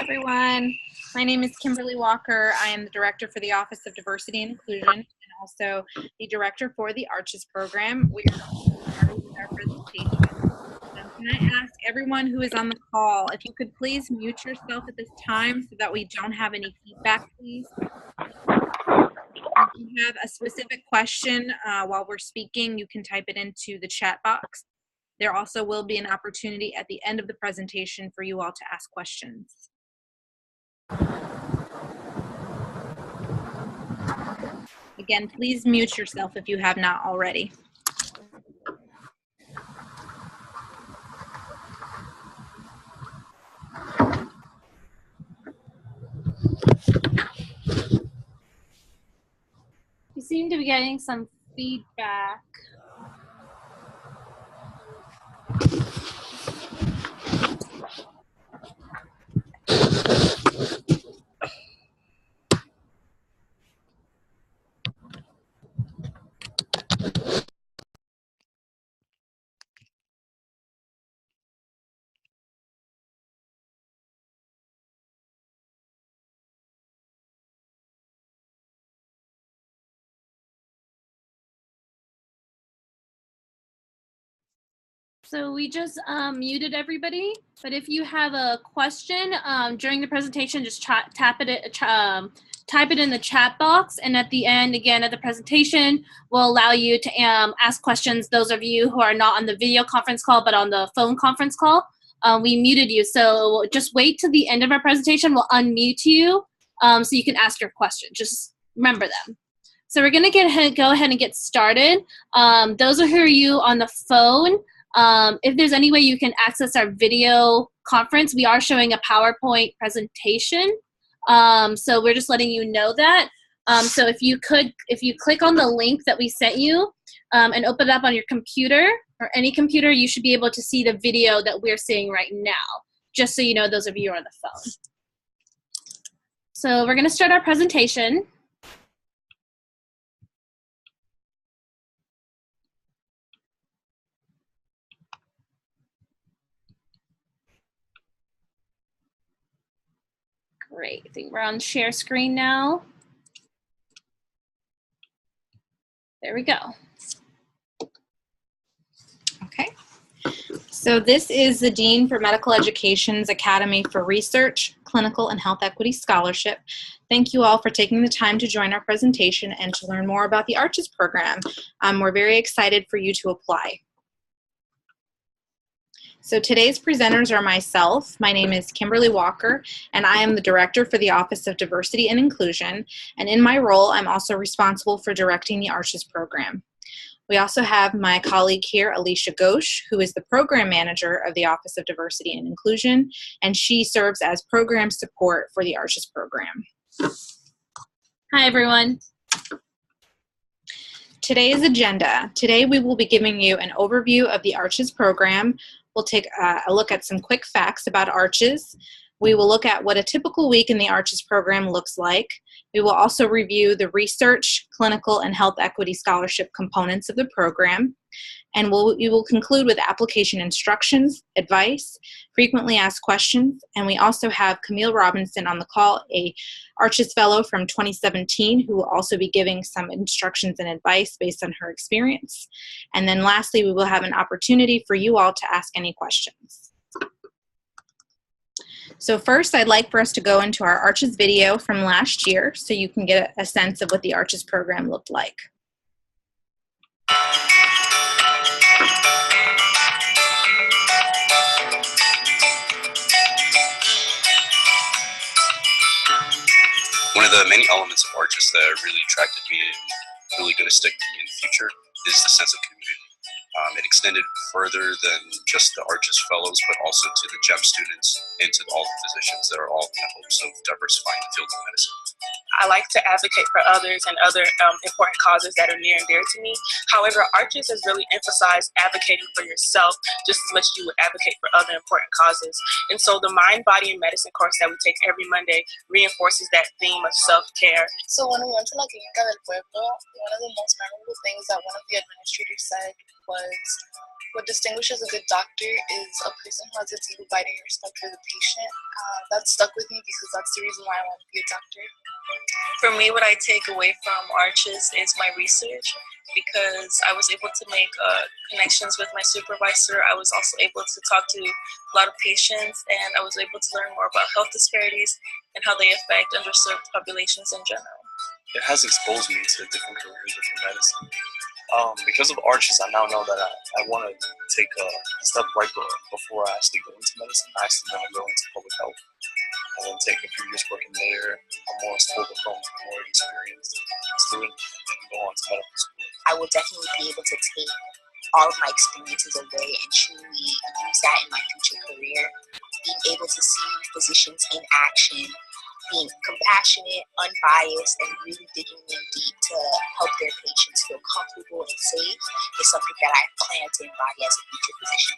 everyone. My name is Kimberly Walker. I am the Director for the Office of Diversity and Inclusion and also the Director for the ARCHES program. We are starting with our presentation. Can I ask everyone who is on the call, if you could please mute yourself at this time so that we don't have any feedback, please. If you have a specific question while we're speaking, you can type it into the chat box. There also will be an opportunity at the end of the presentation for you all to ask questions. Again, please mute yourself if you have not already. You seem to be getting some feedback. So we just muted everybody, but if you have a question during the presentation, just type it in the chat box, and at the end, again, at the presentation, we'll allow you to ask questions. Those of you who are not on the video conference call, but on the phone conference call, we muted you. So just wait till the end of our presentation. We'll unmute you so you can ask your question. Just remember them. So we're gonna go ahead and get started. Those of you on the phone, if there's any way you can access our video conference, we are showing a PowerPoint presentation. So we're just letting you know that. So if you click on the link that we sent you and open it up on your computer or any computer, you should be able to see the video that we're seeing right now, just so you know, those of you who are on the phone. So we're gonna start our presentation. Great, I think we're on share screen now. There we go. Okay. So this is the Dean for Medical Education's Academy for Research, Clinical, and Health Equity Scholarship. Thank you all for taking the time to join our presentation and to learn more about the ARCHES program. We're very excited for you to apply. So today's presenters are myself. My name is Kimberly Walker, and I am the Director for the Office of Diversity and Inclusion. And in my role, I'm also responsible for directing the ARCHES program. We also have my colleague here, Alicia Ghosh, who is the Program Manager of the Office of Diversity and Inclusion, and she serves as program support for the ARCHES program. Hi, everyone. Today's agenda. Today we will be giving you an overview of the ARCHES program. We'll take a look at some quick facts about ARCHES. We will look at what a typical week in the ARCHES program looks like. We will also review the research, clinical, and health equity scholarship components of the program. And we will conclude with application instructions, advice, frequently asked questions, and we also have Camille Robinson on the call, a ARCHES Fellow from 2017, who will also be giving some instructions and advice based on her experience. And then lastly, we will have an opportunity for you all to ask any questions. So first, I'd like for us to go into our ARCHES video from last year so you can get a sense of what the ARCHES program looked like. One of the many elements of ARCHES that really attracted me and really going to stick with me in the future is the sense of community. It extended further than just the ARCHES fellows, but also to the GEM students and to all the physicians that are all in the hopes of diversifying the field of medicine. I like to advocate for others and other important causes that are near and dear to me. However, ARCHES has really emphasized advocating for yourself just as much as you would advocate for other important causes. And so the Mind, Body, and Medicine course that we take every Monday reinforces that theme of self-care. So when we went to La Clínica del Pueblo, one of the most memorable things that one of the administrators said was, What distinguishes a good doctor is a person who has a deep abiding respect for the patient. That stuck with me because that's the reason why I want to be a doctor. For me, what I take away from ARCHES is my research, because I was able to make connections with my supervisor. I was also able to talk to a lot of patients, and I was able to learn more about health disparities and how they affect underserved populations in general. It has exposed me to different careers within medicine. Because of ARCHES, I now know that I want to take a step right before I actually go into medicine. I actually want to go into public health and then take a few years working there. I'm more stable from a more experienced student and then go on to medical school. I will definitely be able to take all of my experiences away and truly use that in my future career. Being able to see physicians in action, being compassionate, unbiased, and really digging in deep to help their patients feel comfortable and safe is something that I plan to embody as a future physician.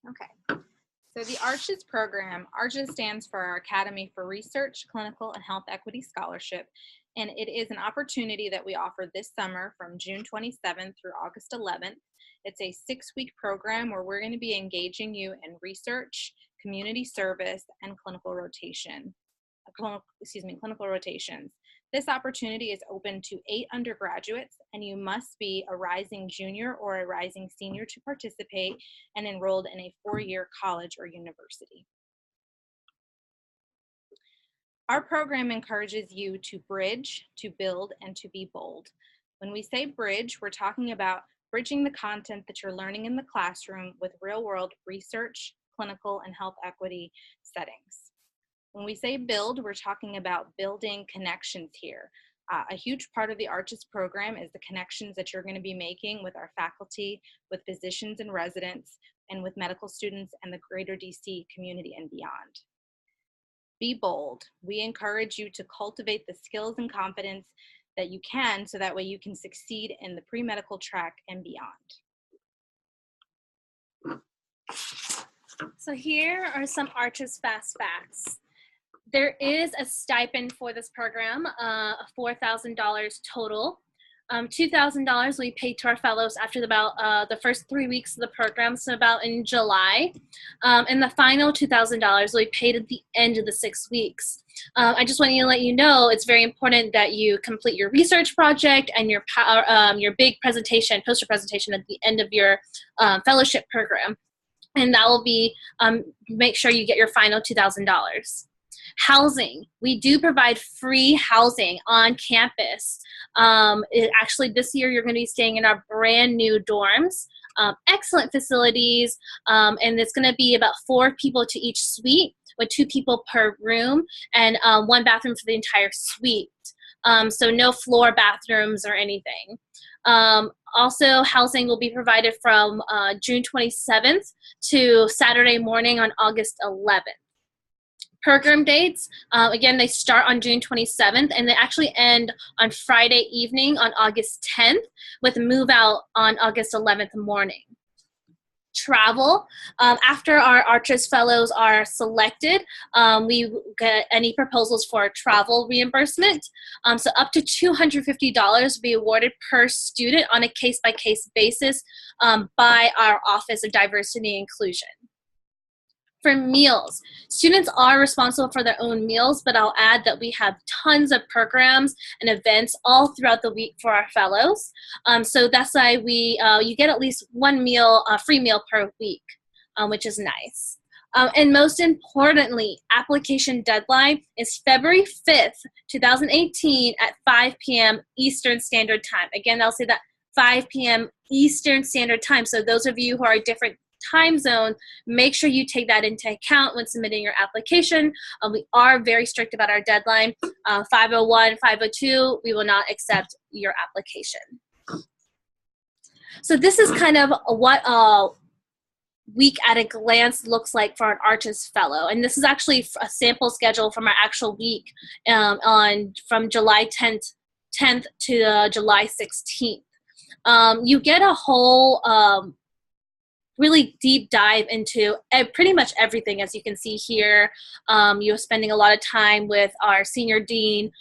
Okay. So the ARCHES program, ARCHES stands for our Academy for Research, Clinical, and Health Equity Scholarship, and it is an opportunity that we offer this summer from June 27th through August 11th. It's a 6-week program where we're going to be engaging you in research, community service, and clinical rotations. This opportunity is open to 8 undergraduates, and you must be a rising junior or a rising senior to participate and enrolled in a 4-year college or university. Our program encourages you to bridge, to build, and to be bold. When we say bridge, we're talking about bridging the content that you're learning in the classroom with real-world research, clinical, and health equity settings. When we say build, we're talking about building connections here. A huge part of the ARCHES program is the connections that you're going to be making with our faculty, with physicians and residents, and with medical students and the greater DC community and beyond. Be bold. We encourage you to cultivate the skills and confidence that you can so that way you can succeed in the pre-medical track and beyond. So here are some ARCHES fast facts. There is a stipend for this program, $4,000 total. $2,000 we paid to our fellows after the first 3 weeks of the program, so about in July. And the final $2,000 we paid at the end of the 6 weeks. I just want to let you know it's very important that you complete your research project and your big presentation, poster presentation at the end of your fellowship program. And that will be, make sure you get your final $2,000. Housing. We do provide free housing on campus. Actually, this year you're going to be staying in our brand new dorms. Excellent facilities, and it's going to be about 4 people to each suite with 2 people per room and 1 bathroom for the entire suite. So no floor bathrooms or anything. Also, housing will be provided from June 27th to Saturday morning on August 11th. Program dates, again, they start on June 27th and they actually end on Friday evening on August 10th with move out on August 11th morning. Travel, after our ARCHES fellows are selected, we get any proposals for travel reimbursement. So up to $250 will be awarded per student on a case-by-case basis by our Office of Diversity and Inclusion. For meals, students are responsible for their own meals, but I'll add that we have tons of programs and events all throughout the week for our fellows. So that's why you get at least 1 meal, free meal per week, which is nice. And most importantly, application deadline is February 5th, 2018 at 5 p.m. Eastern Standard Time. Again, I'll say that 5 p.m. Eastern Standard Time. So those of you who are different time zone, make sure you take that into account when submitting your application. We are very strict about our deadline. 501, 502, we will not accept your application. So this is kind of what a week at a glance looks like for an ARCHES fellow. And this is actually a sample schedule from our actual week from July 10th to July 16th. you get a whole really deep dive into pretty much everything. As you can see here, you're spending a lot of time with our senior dean,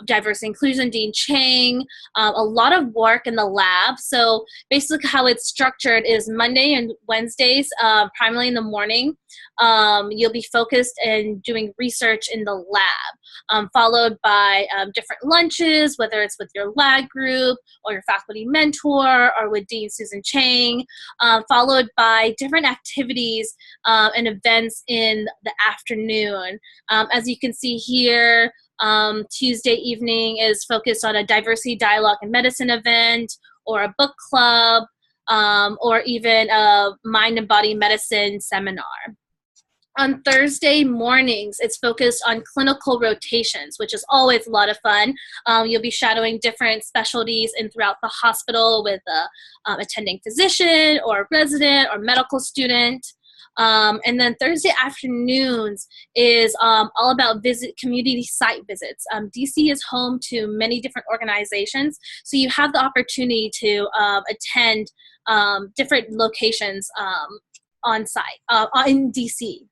diversity inclusion, Dean Chang, a lot of work in the lab. So basically how it's structured is Monday and Wednesdays, primarily in the morning, you'll be focused in doing research in the lab, followed by different lunches, whether it's with your lab group or your faculty mentor or with Dean Susan Chang, followed by different activities and events in the afternoon. As you can see here, Tuesday evening is focused on a diversity dialogue and medicine event, or a book club, or even a mind and body medicine seminar. On Thursday mornings, it's focused on clinical rotations, which is always a lot of fun. You'll be shadowing different specialties in throughout the hospital with a attending physician or resident or medical student. And then Thursday afternoons is all about community site visits. DC is home to many different organizations, so you have the opportunity to attend different locations on site in DC.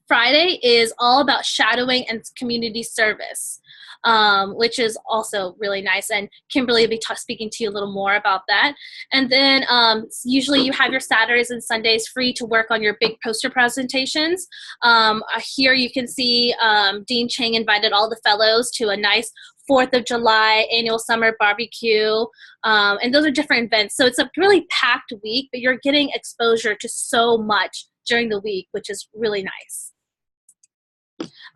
Friday is all about shadowing and community service, which is also really nice. And Kimberly will be speaking to you a little more about that. And then usually you have your Saturdays and Sundays free to work on your big poster presentations. Here you can see Dean Chang invited all the fellows to a nice 4th of July annual summer barbecue. And those are different events. So it's a really packed week, but you're getting exposure to so much during the week, which is really nice.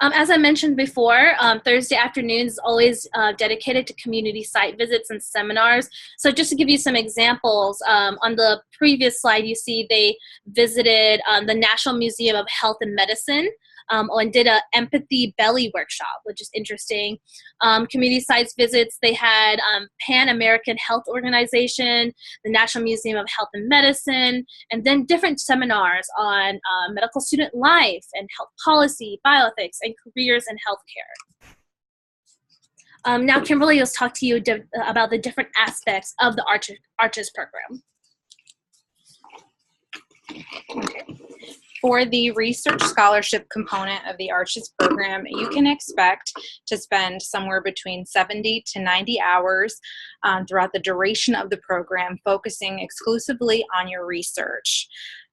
As I mentioned before, Thursday afternoons is always dedicated to community site visits and seminars. So just to give you some examples, on the previous slide you see they visited the National Museum of Health and Medicine, and did a empathy belly workshop, which is interesting. Community sites visits, they had Pan American Health Organization, the National Museum of Health and Medicine, and then different seminars on medical student life and health policy, bioethics, and careers in healthcare. Now Kimberly will talk to you about the different aspects of the ARCHES program. Okay. For the research scholarship component of the ARCHES program, you can expect to spend somewhere between 70 to 90 hours throughout the duration of the program, focusing exclusively on your research.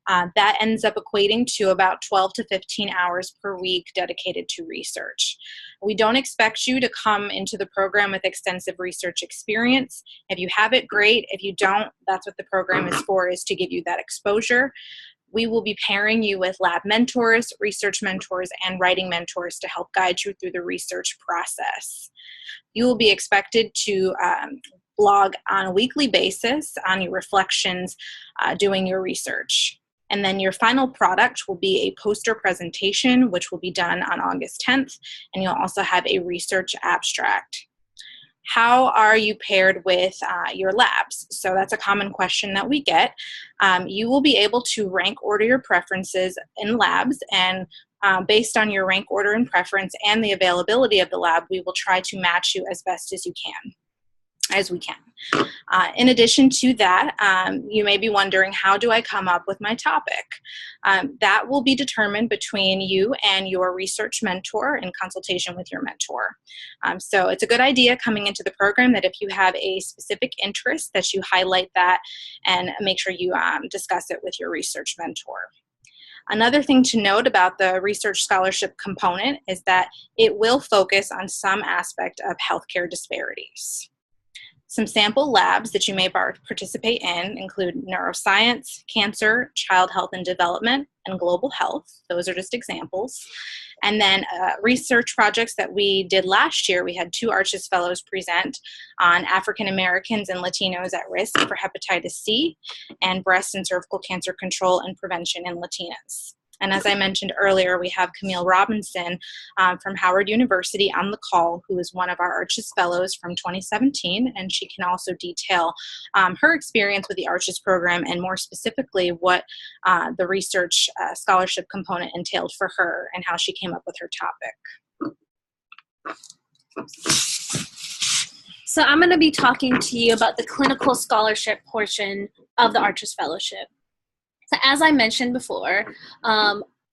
That ends up equating to about 12 to 15 hours per week dedicated to research. We don't expect you to come into the program with extensive research experience. If you have it, great. If you don't, that's what the program is for, is to give you that exposure. We will be pairing you with lab mentors, research mentors, and writing mentors to help guide you through the research process. You will be expected to blog on a weekly basis on your reflections doing your research. And then your final product will be a poster presentation, which will be done on August 10th, and you'll also have a research abstract. How are you paired with your labs? So that's a common question that we get. You will be able to rank order your preferences in labs, and based on your rank order and preference and the availability of the lab, we will try to match you as best as we can. In addition to that, you may be wondering, how do I come up with my topic? That will be determined between you and your research mentor in consultation with your mentor. So it's a good idea coming into the program that if you have a specific interest, that you highlight that and make sure you discuss it with your research mentor. Another thing to note about the research scholarship component is that it will focus on some aspect of healthcare disparities. Some sample labs that you may participate in include neuroscience, cancer, child health and development, and global health. Those are just examples. And then research projects that we did last year, we had 2 ARCHES fellows present on African Americans and Latinos at risk for hepatitis C and breast and cervical cancer control and prevention in Latinas. And as I mentioned earlier, we have Camille Robinson from Howard University on the call, who is one of our ARCHES fellows from 2017, and she can also detail her experience with the ARCHES program and more specifically what the research scholarship component entailed for her and how she came up with her topic. So I'm going to be talking to you about the clinical scholarship portion of the ARCHES Fellowship. So as I mentioned before,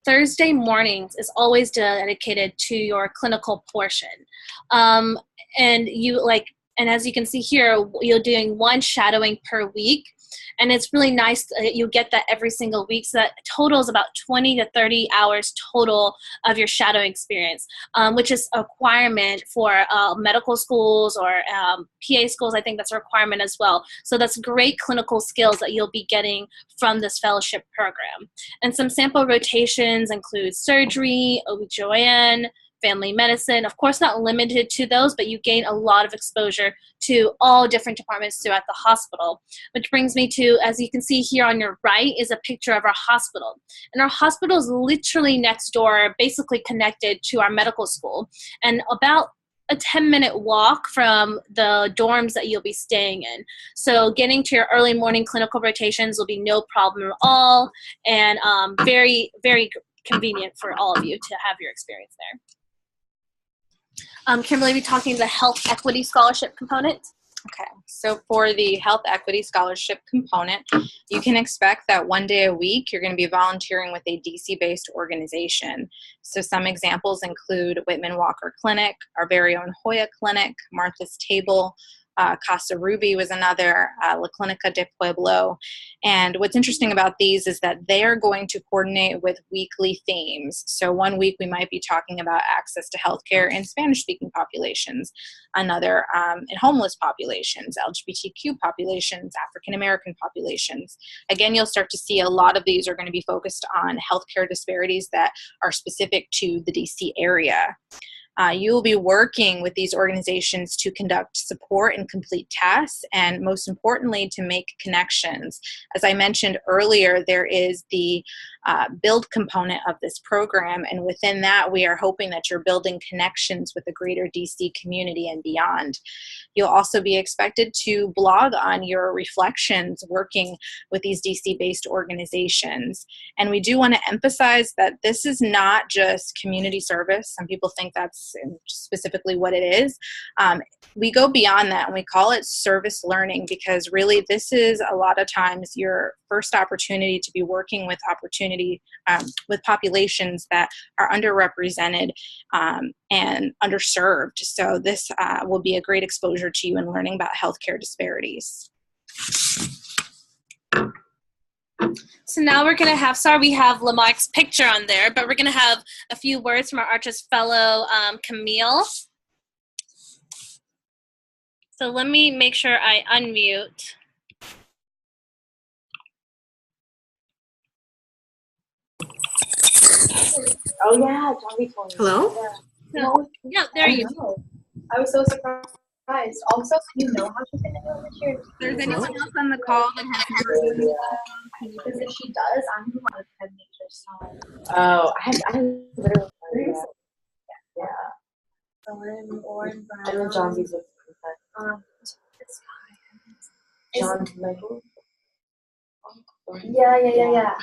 Thursday mornings is always dedicated to your clinical portion. And as you can see here, you're doing one shadowing per week. And it's really nice that you get that every single week. So that totals about 20 to 30 hours total of your shadowing experience, which is a requirement for medical schools or PA schools. I think that's a requirement as well. So that's great clinical skills that you'll be getting from this fellowship program. And some sample rotations include surgery, OBGYN, family medicine, of course not limited to those, but you gain a lot of exposure to all different departments throughout the hospital. Which brings me to, as you can see here on your right, is a picture of our hospital. And our hospital is literally next door, basically connected to our medical school, and about a 10-minute walk from the dorms that you'll be staying in. So getting to your early morning clinical rotations will be no problem at all, and very, very convenient for all of you to have your experience there. Kimberly will be talking the Health Equity Scholarship component. Okay, so for the Health Equity Scholarship component, you can expect that one day a week you're going to be volunteering with a DC-based organization. So some examples include Whitman Walker Clinic, our very own Hoya Clinic, Martha's Table, Casa Ruby was another, La Clínica de Pueblo. And what's interesting about these is that they are going to coordinate with weekly themes. So one week we might be talking about access to healthcare in Spanish-speaking populations, another in homeless populations, LGBTQ populations, African-American populations. Again, you'll start to see a lot of these are going to be focused on healthcare disparities that are specific to the DC area. You will be working with these organizations to conduct support and complete tasks, and most importantly, to make connections. As I mentioned earlier, there is the build component of this program, and within that, we are hoping that you're building connections with the greater DC community and beyond. You'll also be expected to blog on your reflections working with these DC-based organizations. And we do want to emphasize that this is not just community service. Some people think that's specifically what it is. We go beyond that and we call it service learning, because really this is a lot of times your first opportunity to be working with populations that are underrepresented and underserved. So this will be a great exposure to you in learning about healthcare disparities. So now we're going to have, sorry we have Lamarck's picture on there, but we're going to have a few words from our ARCHES fellow, Camille. So let me make sure I unmute. Oh yeah, Johnny told me. Hello? Yeah, there you go. I was so surprised. Also, do you know how she's gonna do it this year? If there's anyone else on the call that has Because if she does, I'm the one that makes her sign. Oh, I literally yeah. Owen, Brown. And then John B's with it's John Michael. Yeah.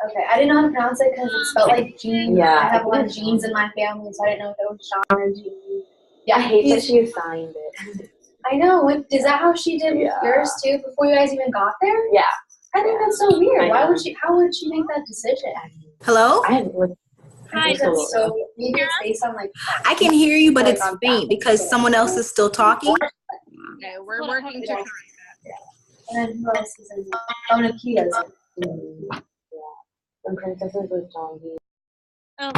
Okay, I didn't know how to pronounce it because it spelled like Jean. Yeah, I have a lot of Jeans in my family, so I didn't know if it was John or Jean. Yeah, I hate that she assigned it. I know. Is that how she did with yours too? Before you guys even got there? Yeah. I think that's so weird. Why would she? How would she make that decision? Hello? Hi. So maybe it's based on like. I can hear you, but it's faint because someone else is still talking. Okay, we're working to try that. And then who else is in? Oh, Nikita's in. And Princesses with John B. Oh.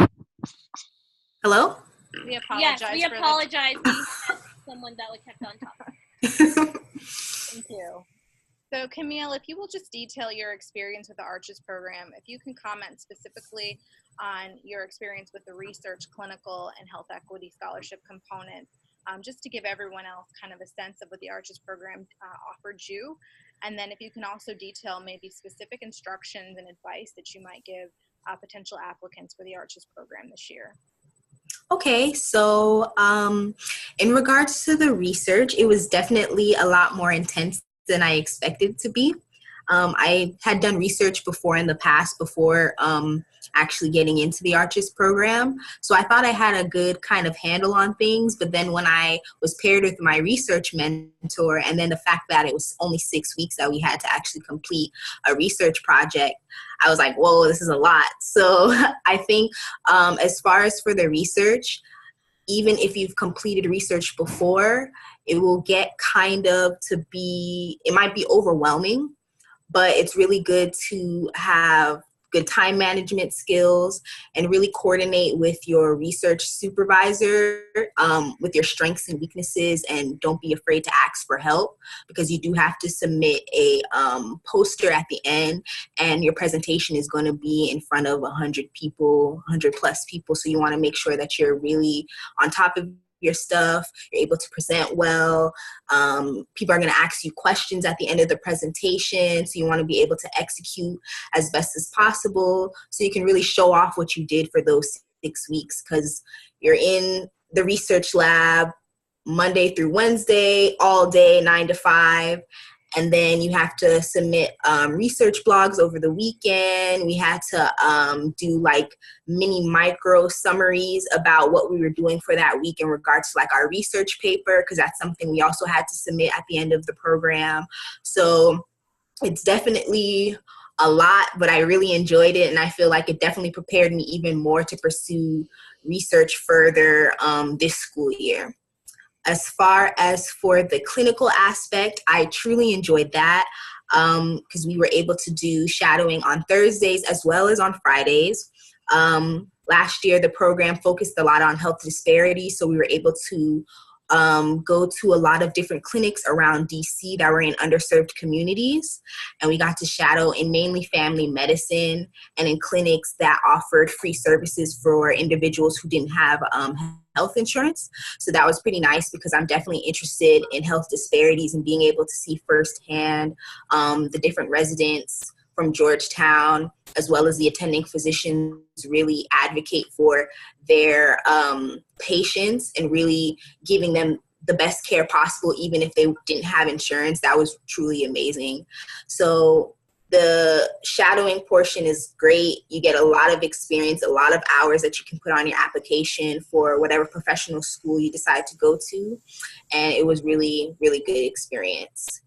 Hello? We apologize. Yes, we apologize. We had someone that kept on talking. Thank you. So Camille, if you will just detail your experience with the ARCHES program, if you can comment specifically on your experience with the research, clinical, and health equity scholarship components, just to give everyone else kind of a sense of what the ARCHES program offered you. And then if you can also detail maybe specific instructions and advice that you might give potential applicants for the ARCHES program this year. Okay, so in regards to the research, it was definitely a lot more intense than I expected it to be. I had done research before in the past before actually getting into the ARCHES program. So I thought I had a good kind of handle on things, but then when I was paired with my research mentor, and then the fact that it was only 6 weeks that we had to actually complete a research project, I was like, whoa, this is a lot. So I think as far as for the research, even if you've completed research before, it will get kind of to be, it might be overwhelming, but it's really good to have good time management skills and really coordinate with your research supervisor with your strengths and weaknesses, and don't be afraid to ask for help, because you do have to submit a poster at the end, and your presentation is going to be in front of 100 people, 100 plus people. So you want to make sure that you're really on top of your stuff, you're able to present well. People are going to ask you questions at the end of the presentation, so you want to be able to execute as best as possible so you can really show off what you did for those 6 weeks, because you're in the research lab Monday through Wednesday, all day, 9 to 5. And then you have to submit research blogs over the weekend. We had to do like mini micro summaries about what we were doing for that week in regards to like our research paper, because that's something we also had to submit at the end of the program. So it's definitely a lot, but I really enjoyed it, and I feel like it definitely prepared me even more to pursue research further this school year. As far as for the clinical aspect, I truly enjoyed that because we were able to do shadowing on Thursdays as well as on Fridays. Last year, the program focused a lot on health disparities, so we were able to go to a lot of different clinics around DC that were in underserved communities, and we got to shadow in mainly family medicine and in clinics that offered free services for individuals who didn't have health insurance. So that was pretty nice, because I'm definitely interested in health disparities and being able to see firsthand the different residents from Georgetown, as well as the attending physicians, really advocate for their patients and really giving them the best care possible, even if they didn't have insurance. That was truly amazing. So the shadowing portion is great. You get a lot of experience, a lot of hours that you can put on your application for whatever professional school you decide to go to. And it was really, really good experience.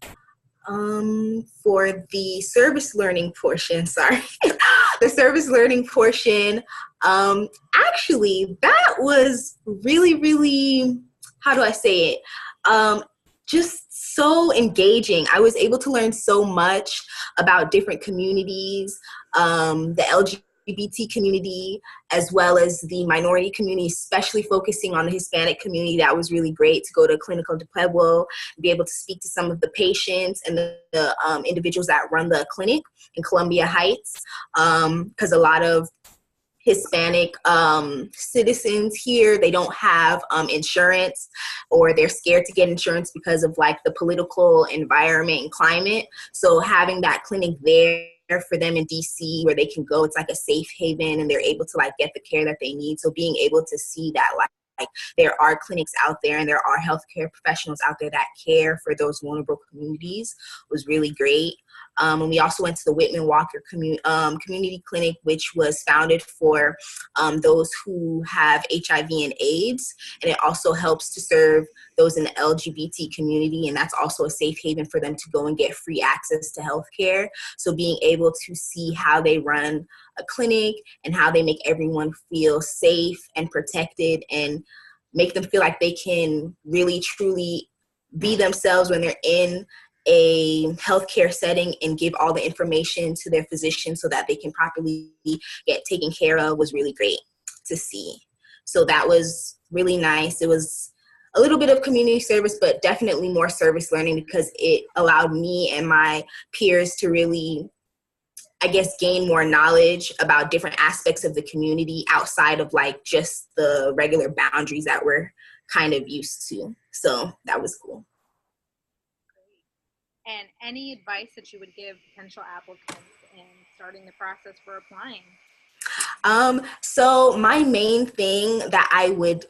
For the service learning portion, the service learning portion, actually, that was really, really, how do I say it? Just so engaging. I was able to learn so much about different communities, the LGBT community, as well as the minority community, especially focusing on the Hispanic community. That was really great to go to Clinical de Pueblo, be able to speak to some of the patients and the individuals that run the clinic in Columbia Heights, because a lot of Hispanic citizens here, they don't have insurance, or they're scared to get insurance because of like the political environment and climate. So having that clinic there for them in DC where they can go, it's like a safe haven, and they're able to like get the care that they need. So being able to see that like there are clinics out there and there are healthcare professionals out there that care for those vulnerable communities was really great. And we also went to the Whitman Walker Community Clinic, which was founded for those who have HIV and AIDS. And it also helps to serve those in the LGBT community. And that's also a safe haven for them to go and get free access to healthcare. So being able to see how they run a clinic and how they make everyone feel safe and protected and make them feel like they can really, truly be themselves when they're in a healthcare setting and give all the information to their physician so that they can properly get taken care of was really great to see. So that was really nice. It was a little bit of community service, but definitely more service learning, because it allowed me and my peers to really, I guess, gain more knowledge about different aspects of the community outside of like just the regular boundaries that we're kind of used to. So that was cool. And any advice that you would give potential applicants in starting the process for applying? So my main thing that I would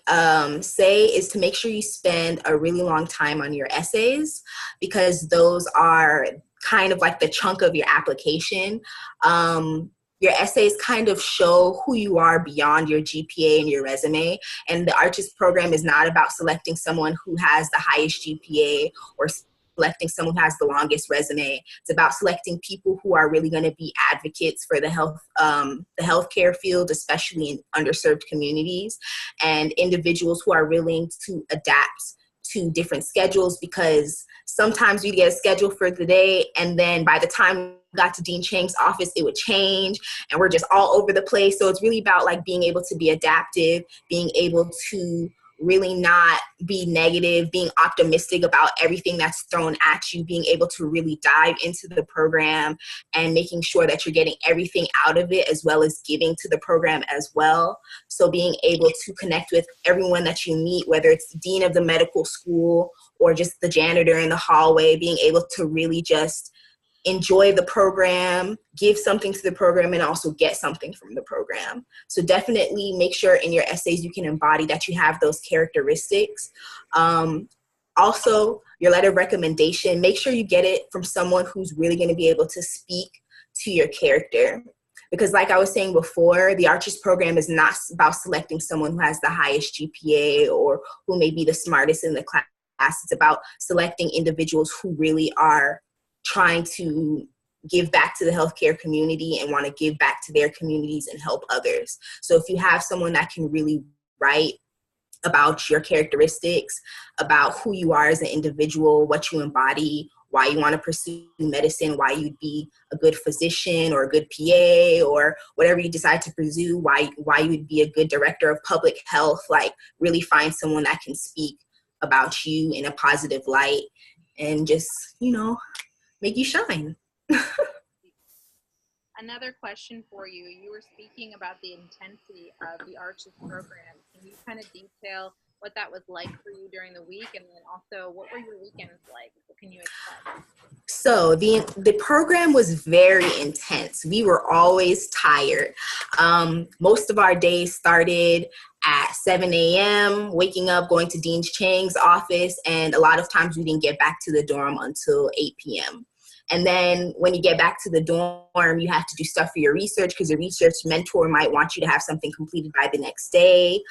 say is to make sure you spend a really long time on your essays, because those are kind of like the chunk of your application. your essays kind of show who you are beyond your GPA and your resume. And the ARCHES program is not about selecting someone who has the highest GPA or selecting someone who has the longest resume. It's about selecting people who are really going to be advocates for the healthcare field, especially in underserved communities, and individuals who are willing to adapt to different schedules, because sometimes we get a schedule for the day and then by the time we got to Dean Chang's office, it would change and we're just all over the place. So it's really about like being able to be adaptive, being able to really not be negative, being optimistic about everything that's thrown at you, being able to really dive into the program and making sure that you're getting everything out of it as well as giving to the program as well. So being able to connect with everyone that you meet, whether it's the dean of the medical school or just the janitor in the hallway, being able to really just enjoy the program, give something to the program, and also get something from the program. So definitely make sure in your essays you can embody that you have those characteristics. Also, your letter of recommendation, make sure you get it from someone who's really going to be able to speak to your character. Because like I was saying before, the ARCHES program is not about selecting someone who has the highest GPA or who may be the smartest in the class. It's about selecting individuals who really are trying to give back to the healthcare community and want to give back to their communities and help others. So if you have someone that can really write about your characteristics, about who you are as an individual, what you embody, why you want to pursue medicine, why you'd be a good physician or a good PA or whatever you decide to pursue, why you would be a good director of public health, like really find someone that can speak about you in a positive light and just, make you shine. Another question for you. You were speaking about the intensity of the ARCHES program. Can you kind of detail what that was like for you during the week, and then also what were your weekends like? What can you expect? So the program was very intense. We were always tired. Most of our days started at 7 a.m., waking up, going to Dean Chang's office, and a lot of times we didn't get back to the dorm until 8 p.m. And then when you get back to the dorm, you have to do stuff for your research because your research mentor might want you to have something completed by the next day,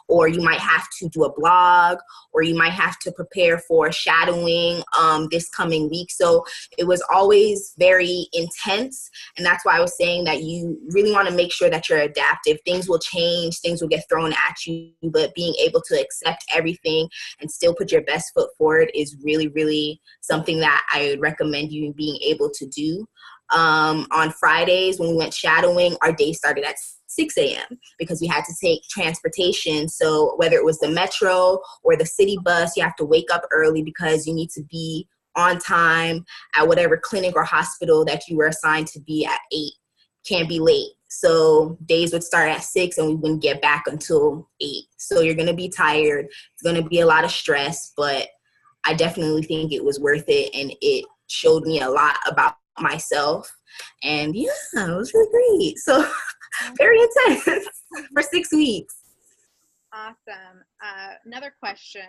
or you might have to do a blog, or you might have to prepare for shadowing this coming week. So it was always very intense. And that's why I was saying that you really want to make sure that you're adaptive. Things will change, things will get thrown at you, but being able to accept everything and still put your best foot forward is really, really something that I would recommend you being able to do. On Fridays when we went shadowing, our day started at 6 a.m. because we had to take transportation. So whether it was the metro or the city bus, you have to wake up early because you need to be on time at whatever clinic or hospital that you were assigned to be at 8. Can't be late. So days would start at 6 and we wouldn't get back until 8. So you're going to be tired. It's going to be a lot of stress, but I definitely think it was worth it, and it showed me a lot about myself. And yeah, it was really great. So very intense for 6 weeks. Awesome. Another question.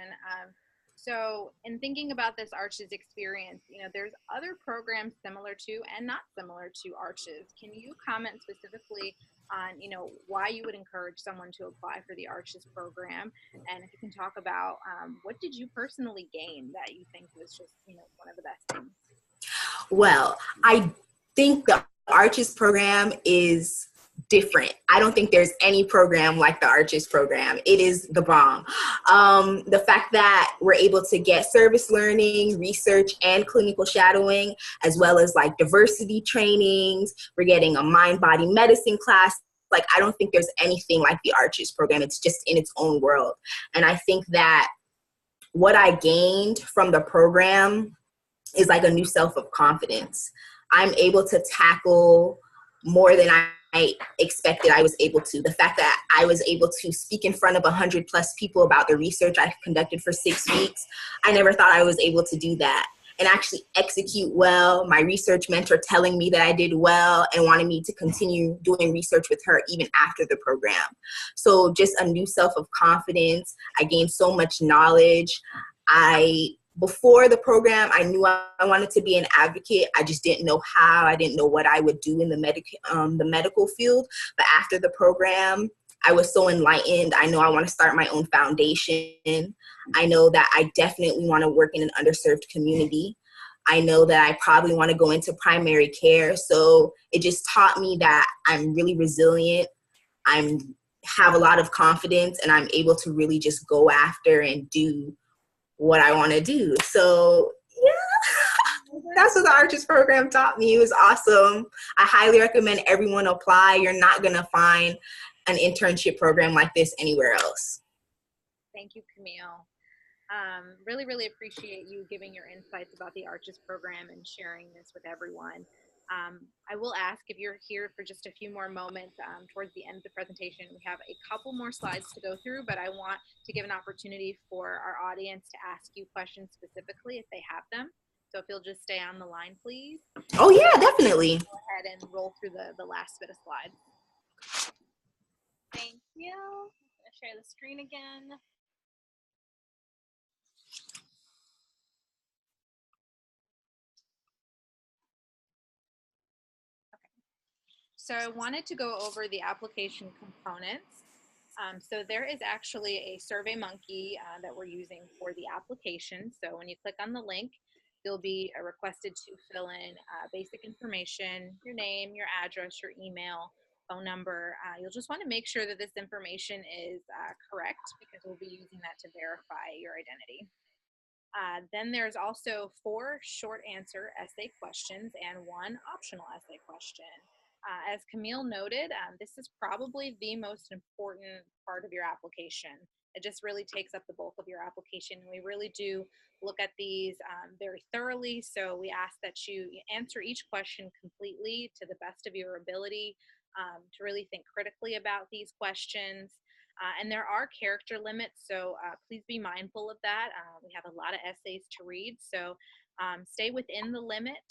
So in thinking about this ARCHES experience, there's other programs similar to and not similar to ARCHES. Can you comment specifically on, why you would encourage someone to apply for the ARCHES program? And if you can talk about what did you personally gain that you think was just, one of the best things? Well, I think the ARCHES program is different. I don't think there's any program like the ARCHES program. It is the bomb. The fact that we're able to get service learning, research, and clinical shadowing, as well as like diversity trainings. We're getting a mind-body medicine class. Like, I don't think there's anything like the ARCHES program. It's just in its own world. And I think that what I gained from the program is like a new self of confidence. I'm able to tackle more than I expected I was able to. The fact that I was able to speak in front of 100+ people about the research I conducted for 6 weeks, I never thought I was able to do that and actually execute well. My research mentor telling me that I did well and wanted me to continue doing research with her even after the program. So just a new self of confidence. I gained so much knowledge. I before the program, I knew I wanted to be an advocate. I just didn't know how. I didn't know what I would do in the medical field. But after the program, I was so enlightened. I know I want to start my own foundation. I know that I definitely want to work in an underserved community. I know that I probably want to go into primary care. So it just taught me that I'm really resilient. I have a lot of confidence, and I'm able to really just go after and do what I want to do. So yeah, that's what the ARCHES program taught me. It was awesome. I highly recommend everyone apply. You're not going to find an internship program like this anywhere else. Thank you, Camille. Really, really appreciate you giving your insights about the ARCHES program and sharing this with everyone. I will ask if you're here for just a few more moments towards the end of the presentation. We have a couple more slides to go through, but I want to give an opportunity for our audience to ask you questions specifically if they have them. So if you'll just stay on the line, please. Oh yeah, definitely. Go ahead and roll through the last bit of slides. Thank you. I'm going to share the screen again. So I wanted to go over the application components. So there is actually a SurveyMonkey that we're using for the application. So when you click on the link, you'll be requested to fill in basic information, your name, your address, your email, phone number. You'll just want to make sure that this information is correct, because we'll be using that to verify your identity. Then there's also 4 short answer essay questions and 1 optional essay question. As Camille noted, this is probably the most important part of your application. It just really takes up the bulk of your application. And we really do look at these very thoroughly. So we ask that you answer each question completely to the best of your ability, to really think critically about these questions. And there are character limits, so please be mindful of that. We have a lot of essays to read, so stay within the limit.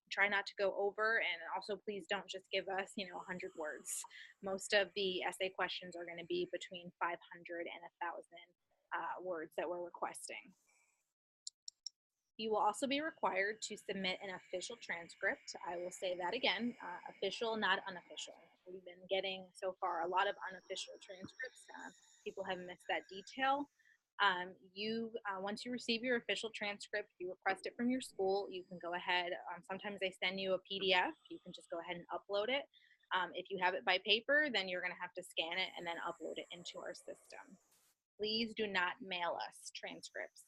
Try not to go over, and also please don't just give us 100 words. Most of the essay questions are going to be between 500 and 1,000 words that we're requesting. You will also be required to submit an official transcript. I will say that again, official, not unofficial. We've been getting so far a lot of unofficial transcripts. People have missed that detail. Once you receive your official transcript, you request it from your school, you can go ahead, sometimes they send you a PDF, you can just go ahead and upload it. If you have it by paper, then you're going to have to scan it and then upload it into our system. Please do not mail us transcripts.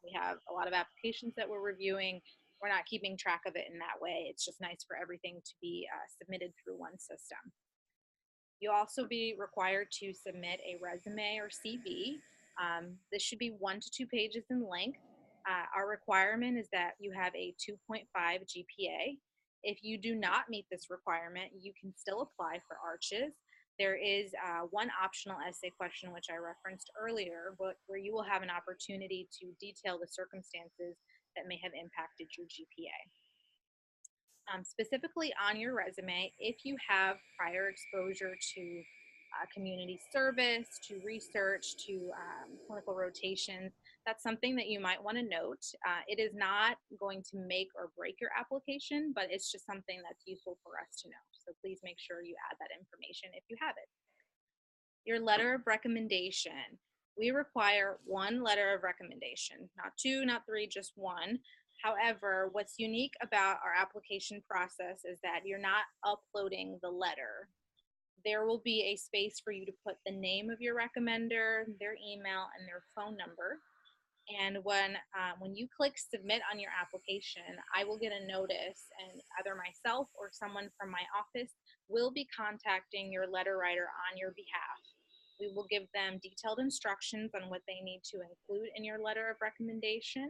We have a lot of applications that we're reviewing. We're not keeping track of it in that way. It's just nice for everything to be submitted through one system. You'll also be required to submit a resume or CV. This should be 1 to 2 pages in length. Our requirement is that you have a 2.5 GPA. If you do not meet this requirement, you can still apply for ARCHES. There is 1 optional essay question, which I referenced earlier, where you will have an opportunity to detail the circumstances that may have impacted your GPA. Specifically on your resume, if you have prior exposure to community service, to research, to clinical rotations, that's something that you might want to note. It is not going to make or break your application, but it's just something that's useful for us to know. So please make sure you add that information if you have it. Your letter of recommendation. We require 1 letter of recommendation, not 2, not 3, just 1. However, what's unique about our application process is that you're not uploading the letter. There will be a space for you to put the name of your recommender, their email, and their phone number. And when you click submit on your application, I will get a notice, and either myself or someone from my office will be contacting your letter writer on your behalf. We will give them detailed instructions on what they need to include in your letter of recommendation.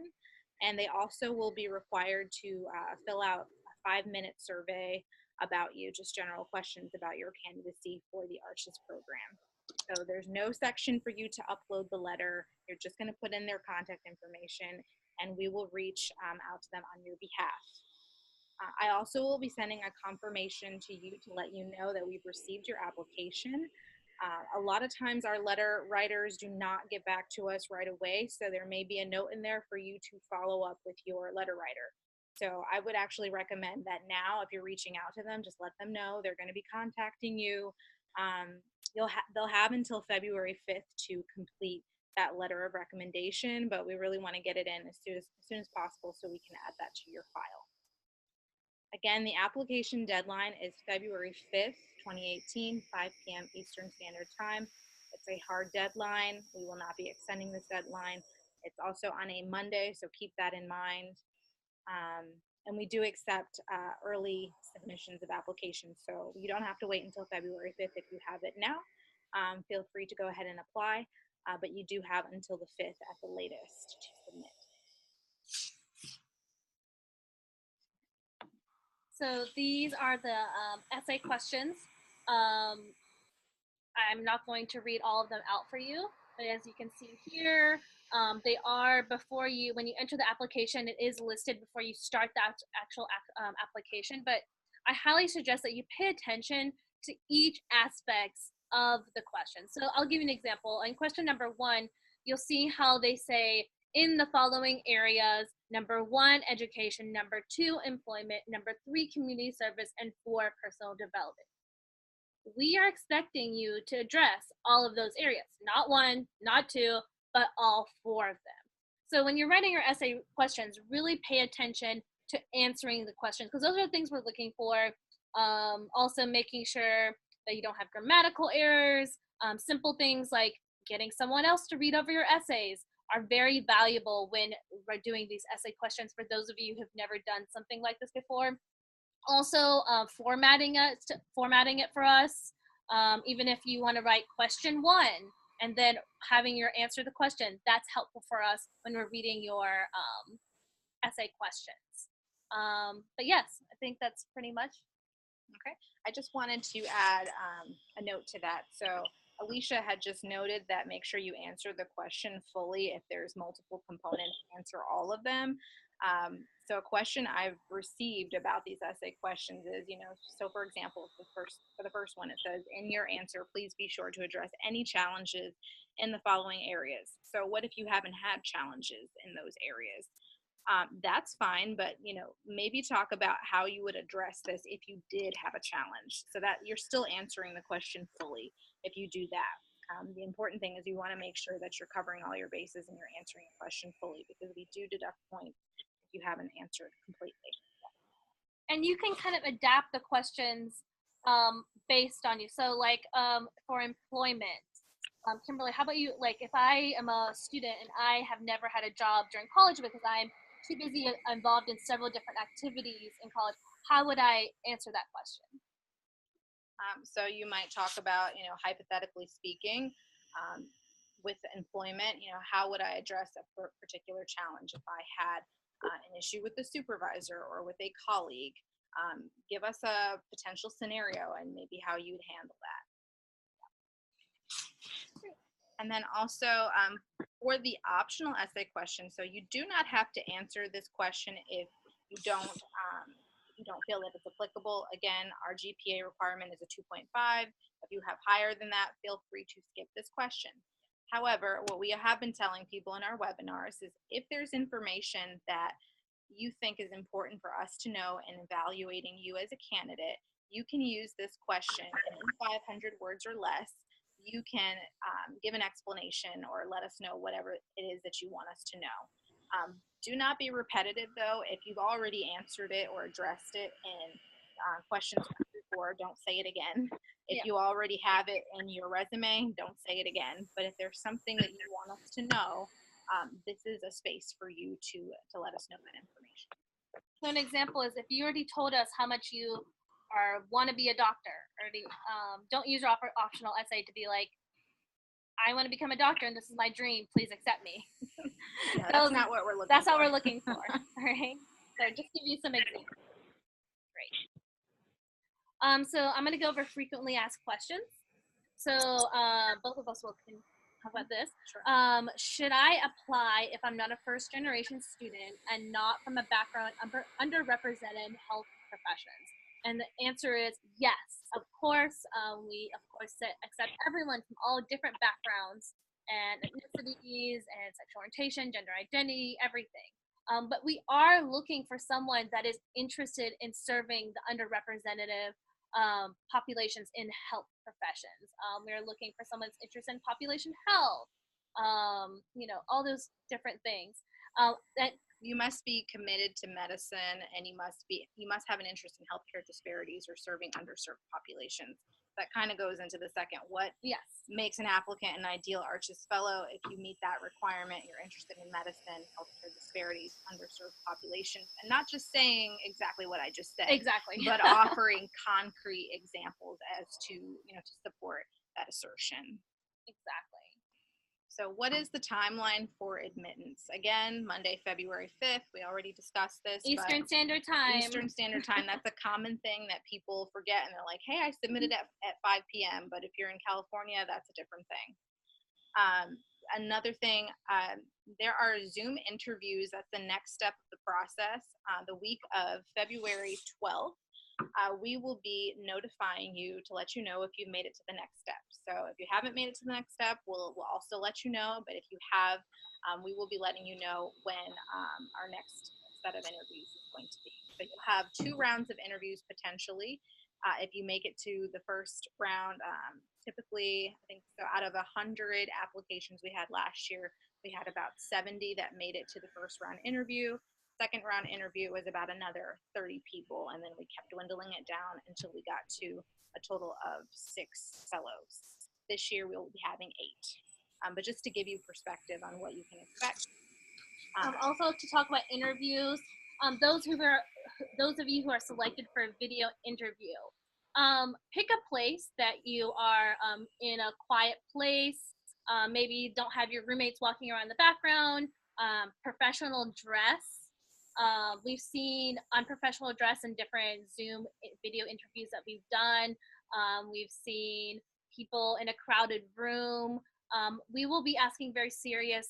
And they also will be required to fill out a 5-minute survey about you, just general questions about your candidacy for the ARCHES program. So there's no section for you to upload the letter. You're just going to put in their contact information, and we will reach out to them on your behalf. I also will be sending a confirmation to you to let you know that we've received your application. A lot of times our letter writers do not get back to us right away, so there may be a note in there for you to follow up with your letter writer. So I would actually recommend that now, if you're reaching out to them, just let them know they're going to be contacting you. They'll have until February 5th to complete that letter of recommendation, but we really want to get it in as soon as possible so we can add that to your file. Again, the application deadline is February 5th, 2018, 5 p.m. Eastern Standard Time. It's a hard deadline. We will not be extending this deadline. It's also on a Monday, so keep that in mind. And we do accept early submissions of applications, so you don't have to wait until February 5th if you have it now. Feel free to go ahead and apply, but you do have until the 5th at the latest to submit. So these are the essay questions. I'm not going to read all of them out for you, but as you can see here, they are before you, when you enter the application, it is listed before you start the actual application, but I highly suggest that you pay attention to each aspect of the question. So I'll give you an example. In question number 1, you'll see how they say, in the following areas, number 1, education, number 2, employment, number 3, community service, and 4, personal development. We are expecting you to address all of those areas, not 1, not 2, but all 4 of them. So when you're writing your essay questions, really pay attention to answering the questions, because those are the things we're looking for. Also making sure that you don't have grammatical errors, simple things like getting someone else to read over your essays are very valuable when we're doing these essay questions for those of you who've never done something like this before. Also, formatting it for us, even if you want to write question 1 and then having your answer the question, that's helpful for us when we're reading your essay questions. But yes, I think that's pretty much. Okay, I just wanted to add a note to that. So Alicia had just noted that make sure you answer the question fully. If there's multiple components, answer all of them. So a question I've received about these essay questions is, so for example, for the first one, it says, in your answer, please be sure to address any challenges in the following areas. So what if you haven't had challenges in those areas? That's fine, but maybe talk about how you would address this if you did have a challenge, so that you're still answering the question fully if you do that. The important thing is you want to make sure that you're covering all your bases and you're answering a question fully, because we do deduct points if you haven't answered completely. And you can kind of adapt the questions based on you. So like for employment, Kimberly, how about you? Like if I am a student and I have never had a job during college because I'm too busy involved in several different activities in college, how would I answer that question? So you might talk about, hypothetically speaking, with employment, how would I address a particular challenge if I had an issue with the supervisor or with a colleague? Give us a potential scenario and maybe how you would handle that. And then also for the optional essay question, so you do not have to answer this question if you don't feel that it's applicable. Again, our GPA requirement is a 2.5. If you have higher than that, feel free to skip this question. However, what we have been telling people in our webinars is if there's information that you think is important for us to know in evaluating you as a candidate, you can use this question in 500 words or less. You can give an explanation or let us know whatever it is that you want us to know. Do not be repetitive, though. If you've already answered it or addressed it in questions before, don't say it again. If you already have it in your resume, don't say it again. But if there's something that you want us to know, this is a space for you to let us know that information. So an example is if you already told us how much you want to be a doctor, or don't use your optional essay to be like, I want to become a doctor and this is my dream, please accept me. No, that's not what we're looking for. That's what we're looking for, all right? So just give you some examples. Great. So I'm going to go over frequently asked questions. So both of us will talk about this. Sure. Should I apply if I'm not a first generation student and not from a background underrepresented health professions? And the answer is yes, of course. We, of course, accept everyone from all different backgrounds and ethnicities and sexual orientation, gender identity, everything. But we are looking for someone that is interested in serving the underrepresented populations in health professions. We're looking for someone that's interested in population health, all those different things. That you must be committed to medicine, and you must have an interest in healthcare disparities or serving underserved populations. That kind of goes into the second. What makes an applicant an ideal ARCHES fellow? If you meet that requirement, you're interested in medicine, healthcare disparities, underserved populations, and not just saying exactly what I just said, exactly, but offering concrete examples as to to support that assertion. Exactly. So what is the timeline for admittance? Again, Monday, February 5th. We already discussed this. Eastern Standard Time. Eastern Standard Time. That's a common thing that people forget, and they're like, hey, I submitted at 5 p.m., but if you're in California, that's a different thing. Another thing, there are Zoom interviews. That's the next step of the process. The week of February 12th, we will be notifying you to let you know if you've made it to the next step. So if you haven't made it to the next step, we'll also let you know. But if you have, we will be letting you know when our next set of interviews is going to be. So you'll have 2 rounds of interviews potentially. If you make it to the first round, typically, I think so out of 100 applications we had last year, we had about 70 that made it to the first round interview. Second round interview was about another 30 people, and then we kept dwindling it down until we got to a total of 6 fellows. This year we'll be having 8. But just to give you perspective on what you can expect. Also to talk about interviews, those of you who are selected for a video interview, pick a place that you are in a quiet place. Maybe you don't have your roommates walking around in the background. Professional dress. We've seen unprofessional dress in different Zoom video interviews that we've done. We've seen people in a crowded room. We will be asking very serious,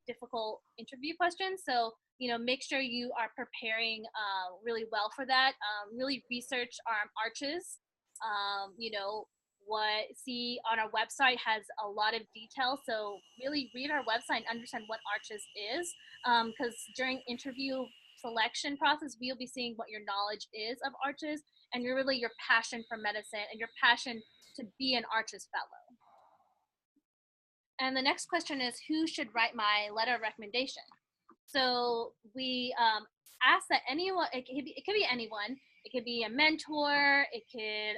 difficult interview questions. So, make sure you are preparing really well for that. Really research ARCHES. See on our website has a lot of details. So really read our website and understand what ARCHES is. Because during interview selection process, we'll be seeing what your knowledge is of ARCHES and your passion for medicine and your passion to be an ARCHES fellow. And the next question is, who should write my letter of recommendation? So we ask that anyone, it could be anyone. It could be a mentor, it could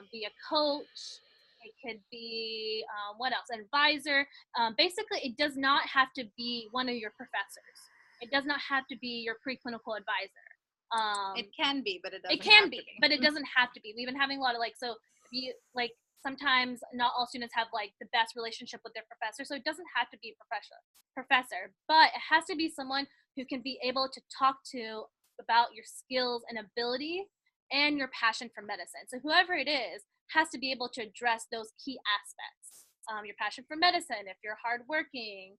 be a coach, it could be, what else, an advisor. Basically, it does not have to be one of your professors. It does not have to be your preclinical advisor. It can be, but it doesn't It can have be, to be. but it doesn't have to be. We've been having a lot of sometimes not all students have the best relationship with their professor, so it doesn't have to be a professor, but it has to be someone who can be able to talk to about your skills and ability and your passion for medicine. So whoever it is has to be able to address those key aspects. Your passion for medicine, if you're hardworking,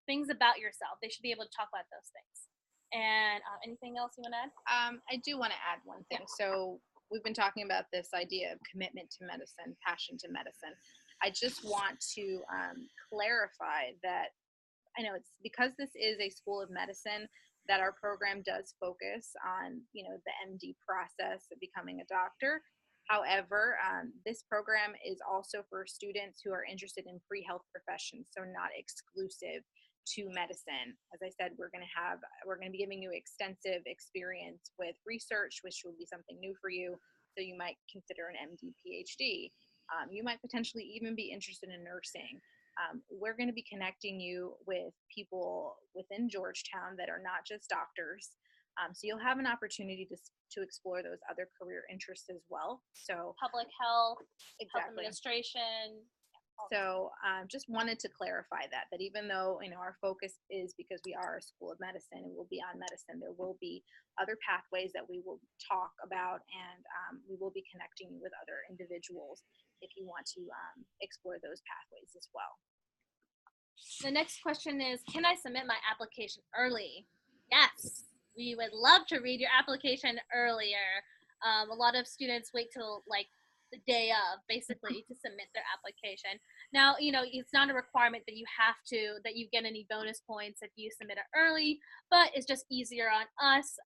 things about yourself. They should be able to talk about those things. And anything else you want to add? I do want to add one thing. So we've been talking about this idea of commitment to medicine, passion to medicine. I just want to clarify that I know it's because this is a school of medicine that our program does focus on, the MD process of becoming a doctor. However, this program is also for students who are interested in pre-health professions, so not exclusive to medicine. As I said, we're going to be giving you extensive experience with research, which will be something new for you. So you might consider an MD, PhD. You might potentially even be interested in nursing. We're going to be connecting you with people within Georgetown that are not just doctors. So you'll have an opportunity to explore those other career interests as well. So public health, exactly. Health administration. So just wanted to clarify that even though our focus is because we are a school of medicine and we'll be on medicine, there will be other pathways that we will talk about, and we will be connecting you with other individuals if you want to explore those pathways as well. The next question is, can I submit my application early? Yes, we would love to read your application earlier. A lot of students wait till like the day of, basically, to submit their application. Now, it's not a requirement that that you get any bonus points if you submit it early, but it's just easier on us.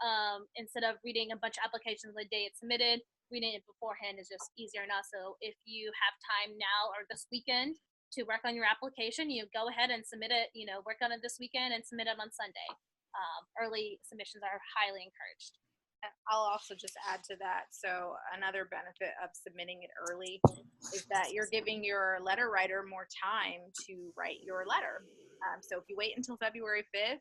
Instead of reading a bunch of applications the day it's submitted, reading it beforehand is just easier on us. So if you have time now or this weekend to work on your application, you go ahead and submit it, work on it this weekend and submit it on Sunday. Early submissions are highly encouraged. I'll also just add to that. So another benefit of submitting it early is that you're giving your letter writer more time to write your letter. So if you wait until February 5th,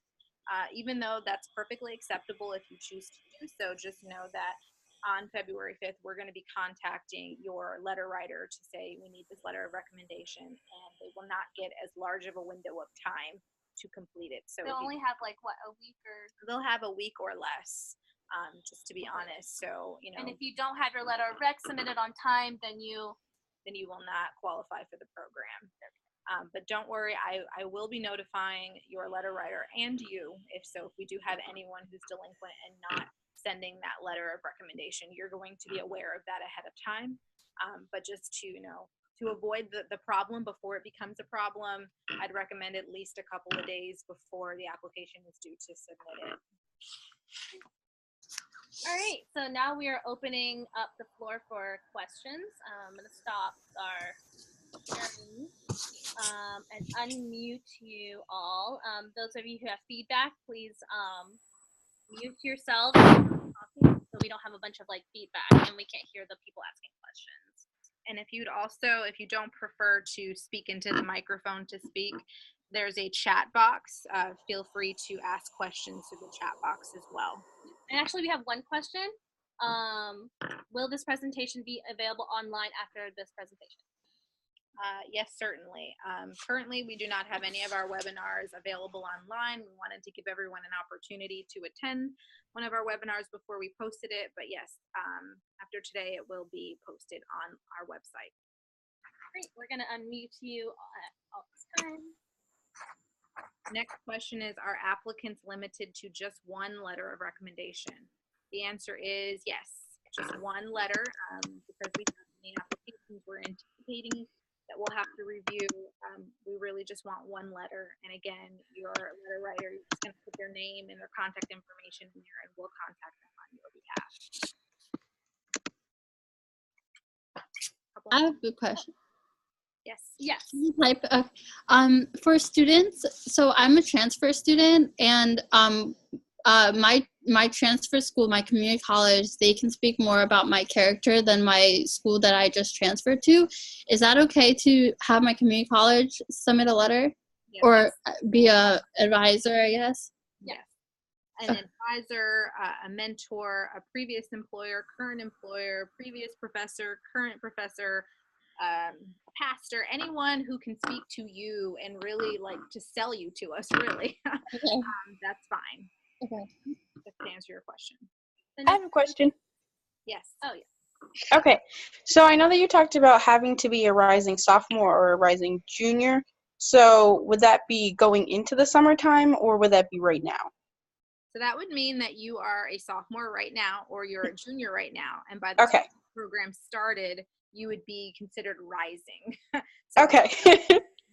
even though that's perfectly acceptable if you choose to do so, just know that on February 5th, we're going to be contacting your letter writer to say we need this letter of recommendation, and they will not get as large of a window of time to complete it. So they'll only have like a week or? They'll have a week or less. Just to be honest. So, and if you don't have your letter of rec submitted on time, then you will not qualify for the program. But don't worry, I will be notifying your letter writer and you, if we do have anyone who's delinquent and not sending that letter of recommendation, you're going to be aware of that ahead of time. But just to avoid the problem before it becomes a problem, I'd recommend at least a couple of days before the application is due to submit it. All right, so now we are opening up the floor for questions. I'm going to stop our sharing and unmute you all. Those of you who have feedback, please mute yourselves so we don't have a bunch of feedback and we can't hear the people asking questions. And if you don't prefer to speak into the microphone to speak, there's a chat box. Feel free to ask questions through the chat box as well. And actually, we have one question. Will this presentation be available online after this presentation? Yes, certainly. Currently, we do not have any of our webinars available online. We wanted to give everyone an opportunity to attend one of our webinars before we posted it. But yes, after today, it will be posted on our website. Great. We're going to unmute you all this time. Next question is, are applicants limited to just one letter of recommendation? The answer is yes, just one letter. Because we have many applications we're anticipating that we'll have to review, we really just want one letter. And again, your letter writer is going to put their name and their contact information in there, and we'll contact them on your behalf. I have a good question. Yes. Type of for students. So I'm a transfer student, and my transfer school, my community college, they can speak more about my character than my school that I just transferred to. Is that okay to have my community college submit a letter, or be a advisor? I guess. Yes. An advisor, a mentor, a previous employer, current employer, previous professor, current professor. A pastor, anyone who can speak to you and really to sell you to us, really. Okay. That's fine. Okay. Just to answer your question. I have a question. Yes. Oh, yeah. Okay. So I know that you talked about having to be a rising sophomore or a rising junior. So would that be going into the summertime, or would that be right now? So that would mean that you are a sophomore right now, or you're a junior right now. And by the time the program started, you would be considered rising. So okay.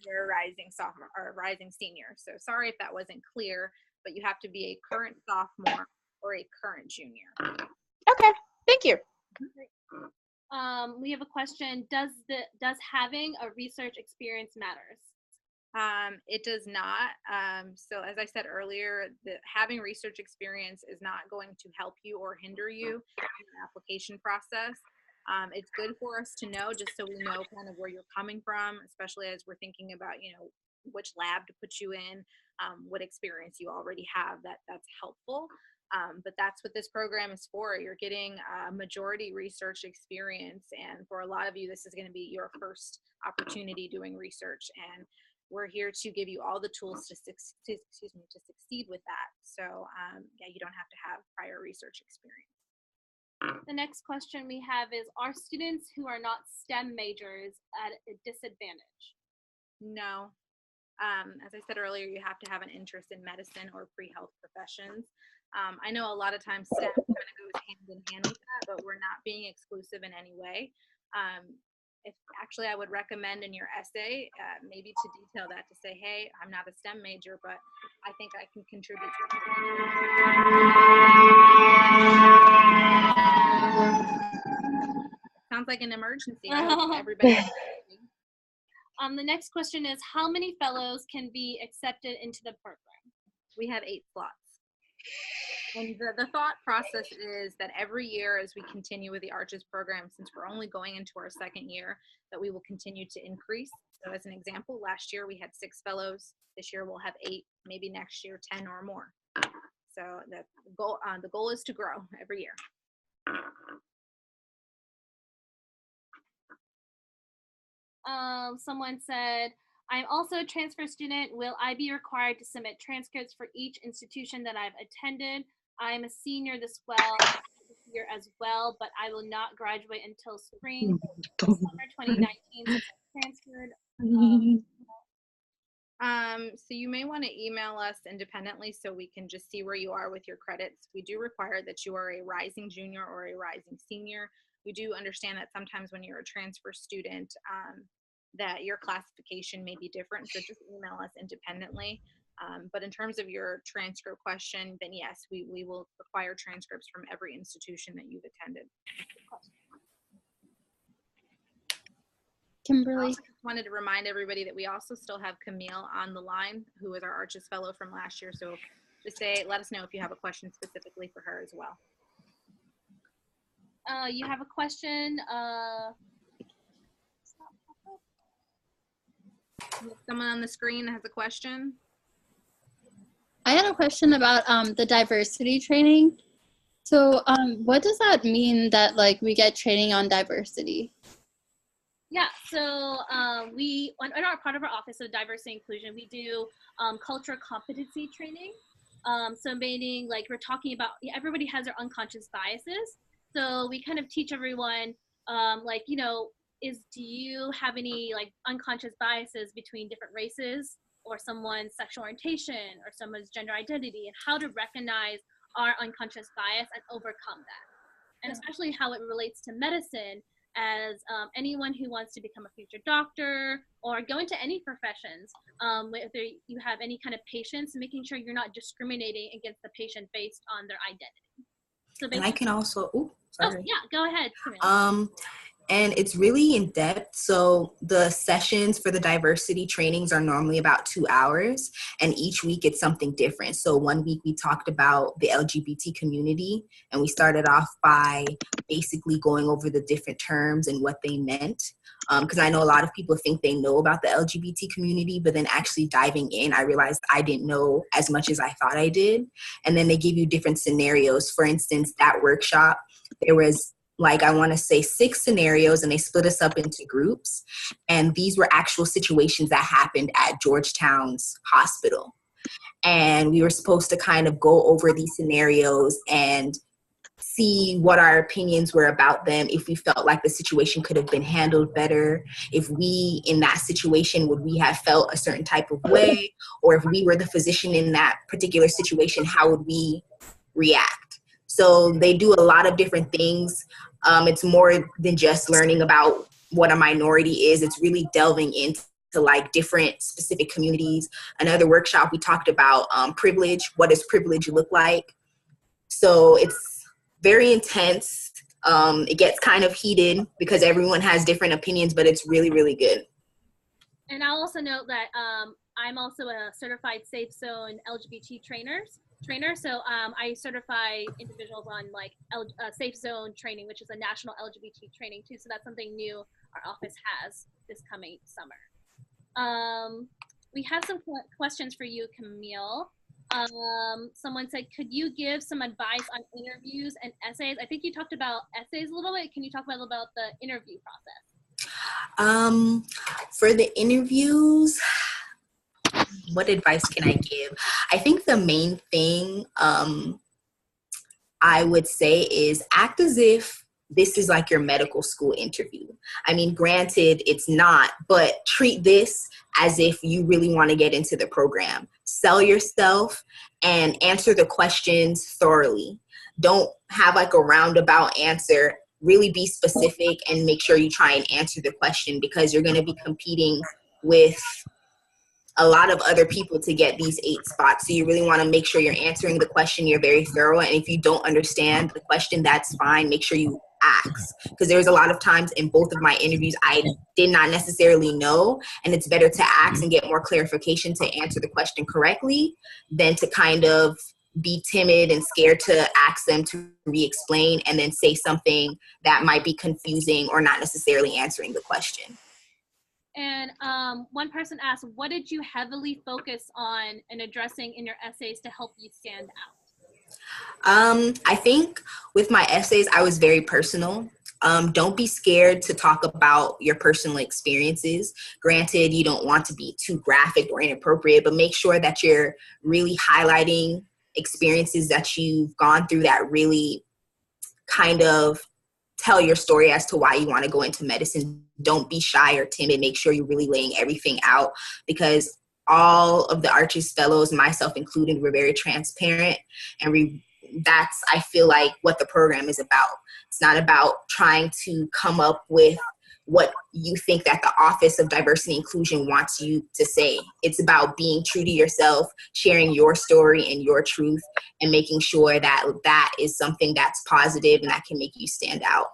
You're a rising sophomore or a rising senior. So sorry if that wasn't clear, but you have to be a current sophomore or a current junior. Okay. Thank you. We have a question. Does having a research experience matters? It does not. So as I said earlier, having research experience is not going to help you or hinder you in the application process. It's good for us to know, just so we know kind of where you're coming from, especially as we're thinking about, which lab to put you in, what experience you already have. That's helpful. But that's what this program is for. You're getting a majority research experience, and for a lot of you, this is going to be your first opportunity doing research, and we're here to give you all the tools to succeed with that. So you don't have to have prior research experience. The next question we have is, are students who are not STEM majors at a disadvantage? No. As I said earlier, you have to have an interest in medicine or pre-health professions. I know a lot of times STEM kind of goes hand in hand with that, but we're not being exclusive in any way. If actually, I would recommend in your essay maybe to detail that, to say, hey, I'm not a STEM major, but I think I can contribute to Sounds like an emergency. I hope everybody. The next question is, how many fellows can be accepted into the program? We have 8 slots. And the thought process is that every year as we continue with the ARCHES program, since we're only going into our 2nd year, that we will continue to increase. So as an example, last year we had 6 fellows. This year we'll have 8, maybe next year 10 or more. So the goal is to grow every year. Someone said, I'm also a transfer student. Will I be required to submit transcripts for each institution that I've attended? I'm a senior this year as well, but I will not graduate until spring summer 2019 since I transferred. So you may want to email us independently so we can just see where you are with your credits. We do require that you are a rising junior or a rising senior. We do understand that sometimes when you're a transfer student, that your classification may be different, so just email us independently. But in terms of your transcript question, then yes, we will require transcripts from every institution that you've attended. Kimberly. I also just wanted to remind everybody that we also still have Camille on the line, who is our ARCHES fellow from last year. So just let us know if you have a question specifically for her as well. You have a question? Someone on the screen has a question. I had a question about the diversity training. So what does that mean that like we get training on diversity? Yeah, so we, in our part of our Office of Diversity and Inclusion, we do cultural competency training. So meaning like we're talking about, everybody has their unconscious biases. So we kind of teach everyone like, you know, do you have any like unconscious biases between different races or someone's sexual orientation or someone's gender identity, and how to recognize our unconscious bias and overcome that. And especially how it relates to medicine, as anyone who wants to become a future doctor or go into any professions, whether you have any kind of patients, making sure you're not discriminating against the patient based on their identity. So and I can also, sorry. Oh yeah, go ahead, Camille. And it's really in depth. So the sessions for the diversity trainings are normally about 2 hours, and each week it's something different. So one week we talked about the LGBT community, and we started off by basically going over the different terms and what they meant. Because I know a lot of people think they know about the LGBT community, but then actually diving in, I realized I didn't know as much as I thought I did. And then they give you different scenarios. For instance, that workshop, there was like, I want to say 6 scenarios, and they split us up into groups. And these were actual situations that happened at Georgetown's hospital. And we were supposed to kind of go over these scenarios and see what our opinions were about them, if we felt like the situation could have been handled better, if we, in that situation, would we have felt a certain type of way, or if we were the physician in that particular situation, how would we react? So they do a lot of different things. It's more than just learning about what a minority is. It's really delving into like different specific communities. Another workshop, we talked about privilege. What does privilege look like? So it's very intense. It gets kind of heated because everyone has different opinions, but it's really, really good. And I'll also note that I'm also a certified Safe Zone LGBT trainer. So I certify individuals on like Safe Zone training, which is a national LGBT training too. So that's something new our office has this coming summer. We have some questions for you, Camille. Someone said, could you give some advice on interviews and essays? I think you talked about essays a little bit. Can you talk about the interview process? For the interviews, what advice can I give? I think the main thing I would say is act as if this is like your medical school interview. I mean, granted, it's not, but treat this as if you really want to get into the program. Sell yourself and answer the questions thoroughly. Don't have like a roundabout answer. Really be specific and make sure you try and answer the question, because you're going to be competing with a lot of other people to get these 8 spots. So you really want to make sure you're answering the question, you're very thorough. And if you don't understand the question, that's fine. Make sure you ask, because there's a lot of times in both of my interviews I did not necessarily know, and it's better to ask and get more clarification to answer the question correctly than to kind of be timid and scared to ask them to re-explain and then say something that might be confusing or not necessarily answering the question. And one person asked, what did you heavily focus on and addressing in your essays to help you stand out? I think with my essays, I was very personal. Don't be scared to talk about your personal experiences. Granted, you don't want to be too graphic or inappropriate, but make sure that you're really highlighting experiences that you've gone through that really kind of tell your story as to why you want to go into medicine. Don't be shy or timid. Make sure you're really laying everything out, because all of the ARCHES fellows, myself included, were very transparent. And that's, I feel like, what the program is about. It's not about trying to come up with what you think that the Office of Diversity and Inclusion wants you to say. It's about being true to yourself, sharing your story and your truth, and making sure that that is something that's positive and that can make you stand out.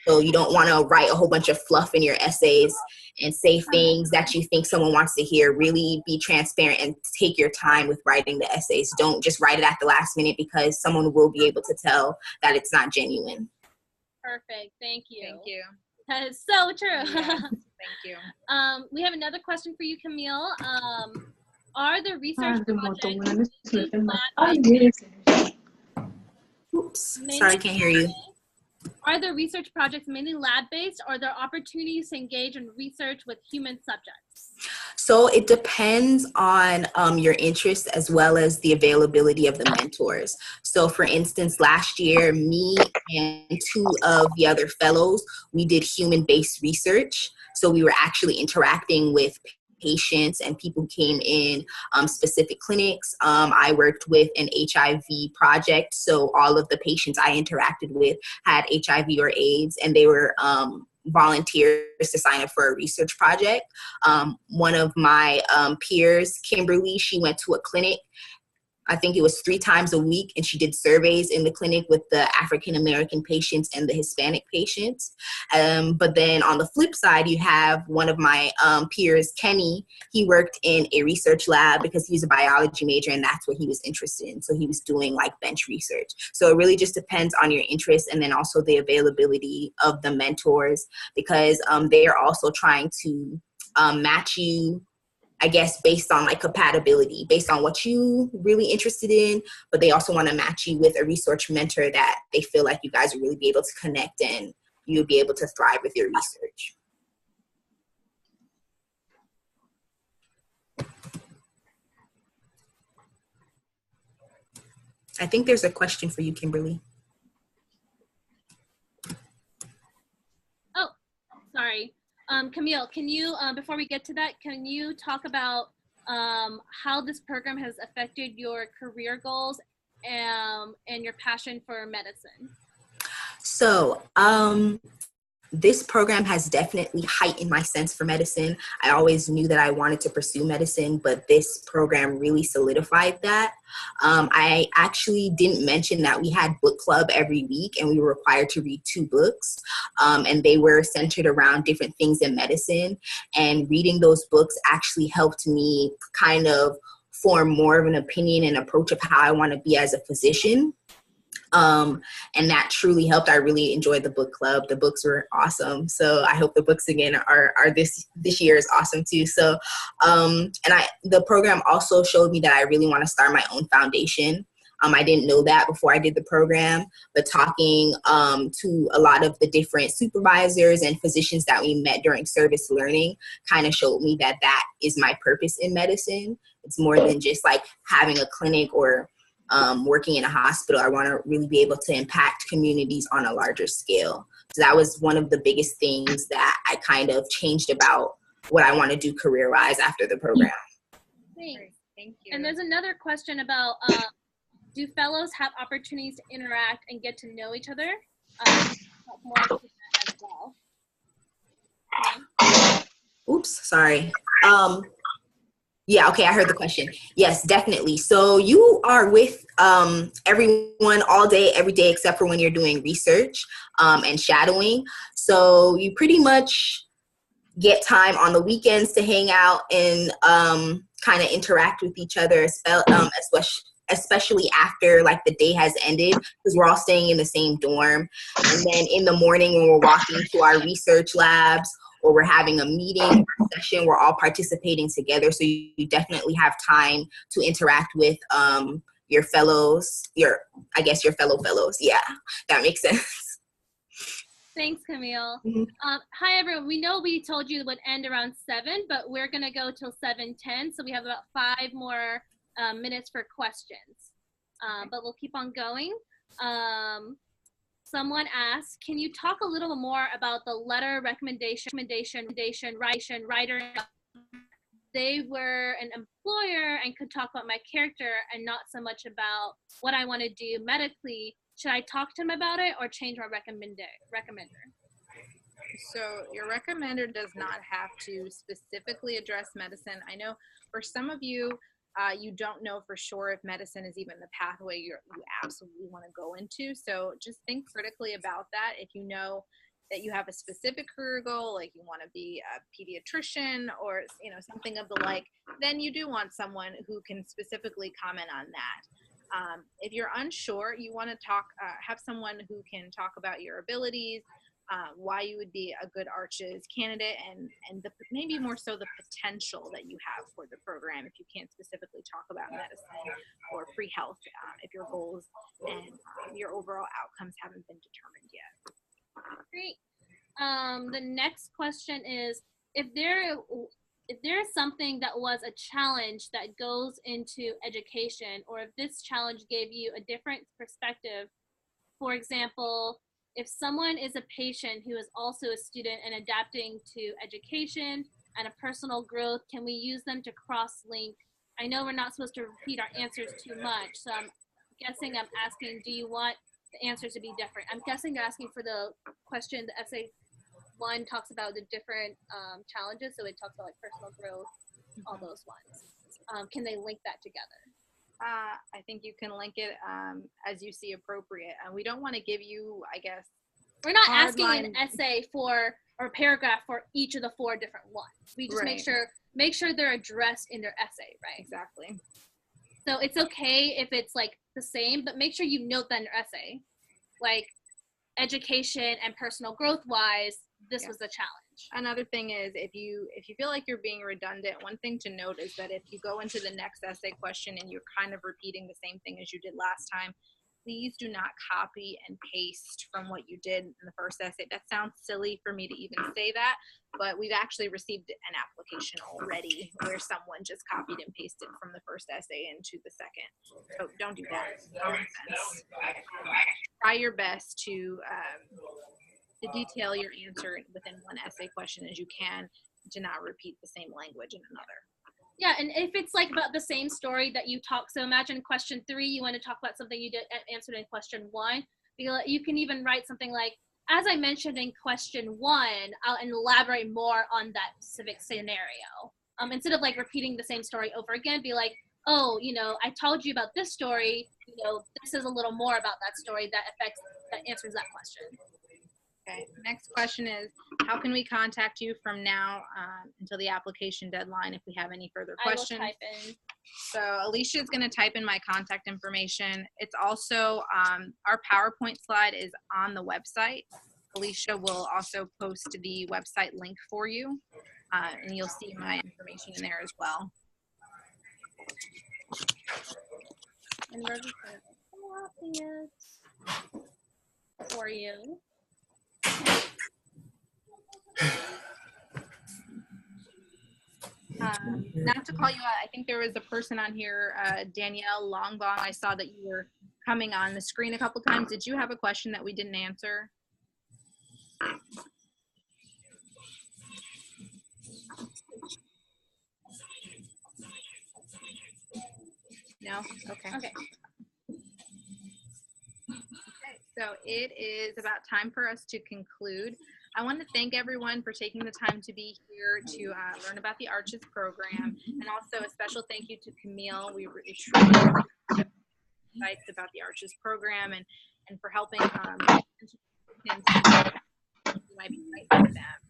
So you don't want to write a whole bunch of fluff in your essays and say things that you think someone wants to hear. Really be transparent and take your time with writing the essays. Don't just write it at the last minute, because someone will be able to tell that it's not genuine. Perfect. Thank you. Thank you. That is so true. Yeah, thank you. We have another question for you, Camille. Are the research projects Oops, sorry, I can't hear you. Are the research projects mainly lab-based, or are there opportunities to engage in research with human subjects? So it depends on your interests as well as the availability of the mentors. So for instance, last year, me and 2 of the other fellows, we did human-based research. So we were actually interacting with patients and people who came in specific clinics. I worked with an HIV project. So all of the patients I interacted with had HIV or AIDS, and they were volunteers to sign up for a research project. One of my peers, Kimberly, she went to a clinic, I think it was 3 times a week, and she did surveys in the clinic with the African-American patients and the Hispanic patients. But then on the flip side, you have one of my peers, Kenny. He worked in a research lab because he's a biology major, and that's what he was interested in. So he was doing like bench research. So it really just depends on your interest, and then also the availability of the mentors, because they are also trying to match you, I guess, based on like compatibility, based on what you really interested in, but they also want to match you with a research mentor that they feel like you guys will really be able to connect and you'll be able to thrive with your research. I think there's a question for you, Kimberly. Oh, sorry. Camille, can you, before we get to that, can you talk about how this program has affected your career goals and your passion for medicine? So, this program has definitely heightened my sense for medicine. I always knew that I wanted to pursue medicine, but this program really solidified that. I actually didn't mention that we had book club every week, and we were required to read 2 books, and they were centered around different things in medicine. And reading those books actually helped me kind of form more of an opinion and approach of how I want to be as a physician. And that truly helped. I really enjoyed the book club. The books were awesome. So I hope the books again are this year is awesome too. So, the program also showed me that I really want to start my own foundation. I didn't know that before I did the program, but talking to a lot of the different supervisors and physicians that we met during service learning kind of showed me that that is my purpose in medicine. It's more than just like having a clinic or working in a hospital, I want to really be able to impact communities on a larger scale. So that was one of the biggest things that I kind of changed about what I want to do career-wise after the program. Thanks. Thank you. And there's another question about, do fellows have opportunities to interact and get to know each other? More into that as well. Oops, sorry. Yeah, okay, I heard the question. Yes, definitely. So you are with everyone all day, every day, except for when you're doing research and shadowing. So you pretty much get time on the weekends to hang out and kind of interact with each other, especially after like the day has ended, because we're all staying in the same dorm. And then in the morning when we're walking to our research labs, or we're having a meeting session, we're all participating together. So you definitely have time to interact with your fellows, your fellow fellows. Yeah, that makes sense. Thanks, Camille. Mm-hmm. Hi, everyone. We know we told you it would end around 7, but we're going to go till 7:10. So we have about 5 more minutes for questions. But we'll keep on going. Someone asked, can you talk a little more about the letter recommendation writer? They were an employer and could talk about my character and not so much about what I want to do medically. Should I talk to him about it or change my recommender? So your recommender does not have to specifically address medicine. I know for some of you, you don't know for sure if medicine is even the pathway you absolutely want to go into. So just think critically about that. If you know that you have a specific career goal, like you want to be a pediatrician or something of the like, then you do want someone who can specifically comment on that. If you're unsure, you want to have someone who can talk about your abilities, why you would be a good ARCHES candidate, and maybe more so the potential that you have for the program if you can't specifically talk about medicine or free health, if your goals and your overall outcomes haven't been determined yet. Great. The next question is, if there is something that was a challenge that goes into education, or if this challenge gave you a different perspective, for example, if someone is a patient who is also a student and adapting to education and a personal growth, can we use them to cross-link? I know we're not supposed to repeat our answers too much, so I'm asking, do you want the answers to be different? I'm guessing they're asking for the question, the essay 1 talks about the different challenges, so it talks about like personal growth, all those ones. Can they link that together? I think you can link it as you see appropriate. And we don't want to give you, I guess, we're not asking an essay or a paragraph for each of the 4 different ones. We just make sure they're addressed in their essay, right? Exactly. So it's okay if it's like the same, but make sure you note that in your essay, like education and personal growth wise, this was the challenge. Another thing is, if you feel like you're being redundant, one thing to note is that if you go into the next essay question and you're kind of repeating the same thing as you did last time, please do not copy and paste from what you did in the first essay. That sounds silly for me to even say that, but we've actually received an application already where someone just copied and pasted from the first essay into the second. So don't do that. Common sense. Try your best to detail your answer within one essay question as you can, to not repeat the same language in another. Yeah, and if it's like about the same story that you talk, so imagine question 3, you want to talk about something you did answered in question 1. You can even write something like, as I mentioned in question 1, I'll elaborate more on that specific scenario. Instead of like repeating the same story over again, be like, oh, I told you about this story, this is a little more about that story that answers that question. Okay, next question is, how can we contact you from now until the application deadline if we have any further questions? I will type in. So Alicia is going to type in my contact information. It's also, our PowerPoint slide is on the website. Alicia will also post the website link for you, and you'll see my information in there as well. And we're just going to copy it for you. Not to call you out, I think there was a person on here, Danielle Longbong. I saw that you were coming on the screen a couple times. Did you have a question that we didn't answer? No? Okay. Okay. So it is about time for us to conclude. I want to thank everyone for taking the time to be here to learn about the ARCHES program, and also a special thank you to Camille. We really truly insights about the ARCHES program and for helping you might be right for them.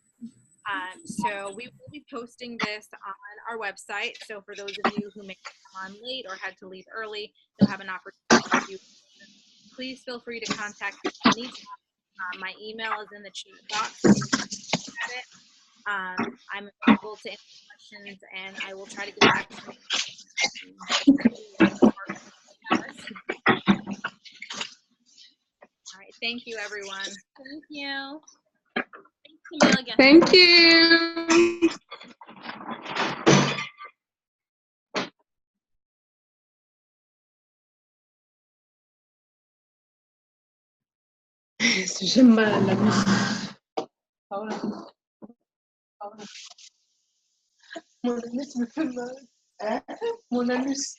So we will be posting this on our website. So for those of you who may come on late or had to leave early, you'll have an opportunity to please feel free to contact me anytime. My email is in the chat box. I'm available to answer questions, and I will try to get back to you. All right, thank you, everyone. Thank you. Thanks, again. Thank you. J'aime mal la musique. Paola. Paola. Mon anus me fait mal. Hein? Mon anus.